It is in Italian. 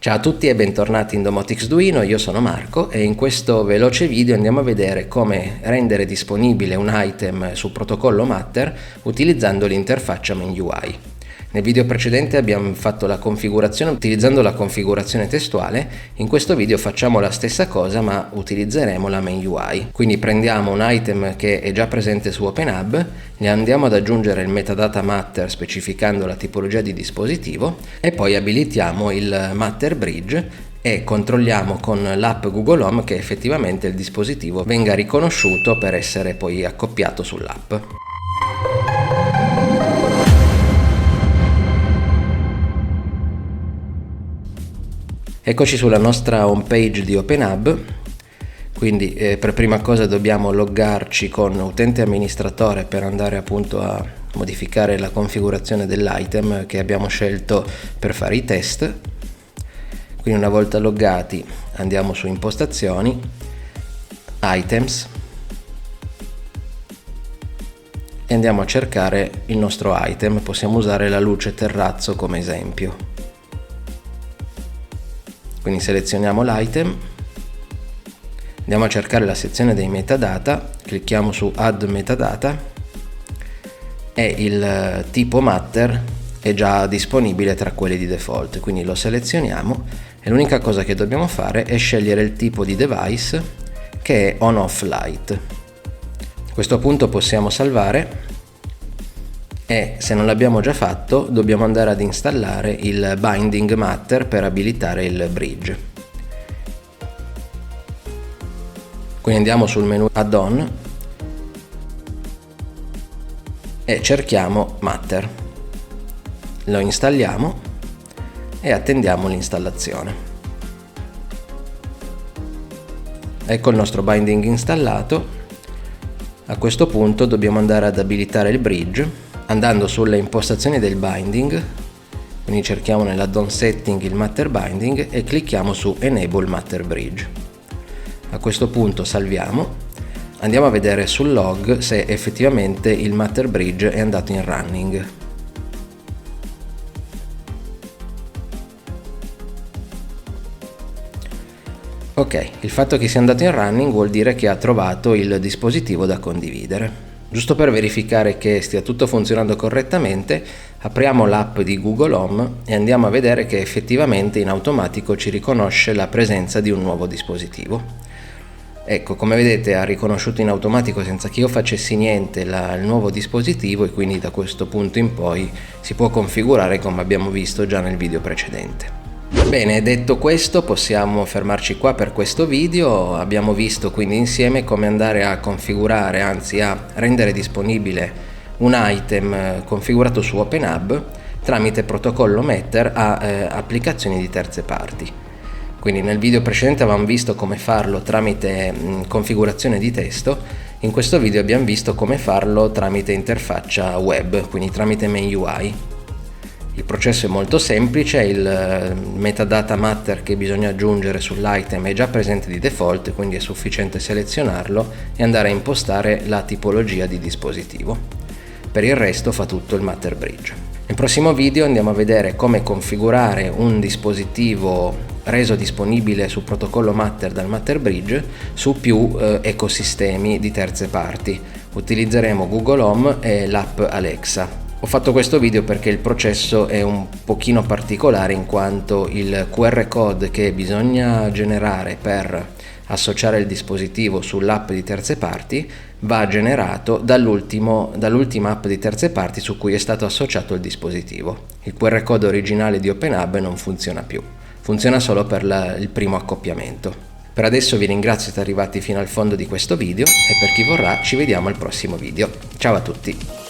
Ciao a tutti e bentornati in Domotics-Duino, io sono Marco e in questo veloce video andiamo a vedere come rendere disponibile un item sul protocollo Matter utilizzando l'interfaccia MeinUI. Nel video precedente abbiamo fatto la configurazione utilizzando la configurazione testuale, in questo video facciamo la stessa cosa ma utilizzeremo la MeinUI. Quindi prendiamo un item che è già presente su OpenHub, ne andiamo ad aggiungere il metadata Matter specificando la tipologia di dispositivo e poi abilitiamo il Matter Bridge e controlliamo con l'app Google Home che effettivamente il dispositivo venga riconosciuto per essere poi accoppiato sull'app. Eccoci sulla nostra home page di OpenHub, quindi per prima cosa dobbiamo loggarci con utente amministratore per andare appunto a modificare la configurazione dell'item che abbiamo scelto per fare i test. Quindi una volta loggati andiamo su impostazioni, items e andiamo a cercare il nostro item. Possiamo usare la luce terrazzo come esempio. Quindi selezioniamo l'item, andiamo a cercare la sezione dei metadata, clicchiamo su add metadata e il tipo Matter è già disponibile tra quelli di default, quindi lo selezioniamo e l'unica cosa che dobbiamo fare è scegliere il tipo di device che è on-off light. A questo punto possiamo salvare e se non l'abbiamo già fatto dobbiamo andare ad installare il Binding Matter per abilitare il bridge. Quindi andiamo sul menu add-on e cerchiamo Matter, lo installiamo e attendiamo l'installazione. Ecco il nostro binding installato. A questo punto dobbiamo andare ad abilitare il bridge andando sulle impostazioni del binding, quindi cerchiamo nell'add-on setting il Matter Binding e clicchiamo su Enable Matter Bridge. A questo punto salviamo, andiamo a vedere sul log se effettivamente il Matter Bridge è andato in running. Ok, il fatto che sia andato in running vuol dire che ha trovato il dispositivo da condividere. Giusto per verificare che stia tutto funzionando correttamente, apriamo l'app di Google Home e andiamo a vedere che effettivamente in automatico ci riconosce la presenza di un nuovo dispositivo. Ecco, come vedete ha riconosciuto in automatico senza che io facessi niente il nuovo dispositivo e quindi da questo punto in poi si può configurare come abbiamo visto già nel video precedente. Bene, detto questo possiamo fermarci qua per questo video. Abbiamo visto quindi insieme come andare a configurare, anzi a rendere disponibile un item configurato su OpenHub tramite protocollo Matter a applicazioni di terze parti. Quindi nel video precedente avevamo visto come farlo tramite configurazione di testo, in questo video abbiamo visto come farlo tramite interfaccia web, quindi tramite MeinUI. Il processo è molto semplice, il metadata Matter che bisogna aggiungere sull'item è già presente di default, quindi è sufficiente selezionarlo e andare a impostare la tipologia di dispositivo. Per il resto fa tutto il Matter Bridge. Nel prossimo video andiamo a vedere come configurare un dispositivo reso disponibile sul protocollo Matter dal Matter Bridge su più ecosistemi di terze parti. Utilizzeremo Google Home e l'app Alexa. Ho fatto questo video perché il processo è un pochino particolare in quanto il QR code che bisogna generare per associare il dispositivo sull'app di terze parti va generato dall'ultima app di terze parti su cui è stato associato il dispositivo. Il QR code originale di OpenHub non funziona più, funziona solo per il primo accoppiamento. Per adesso vi ringrazio siete arrivati fino al fondo di questo video e per chi vorrà ci vediamo al prossimo video. Ciao a tutti!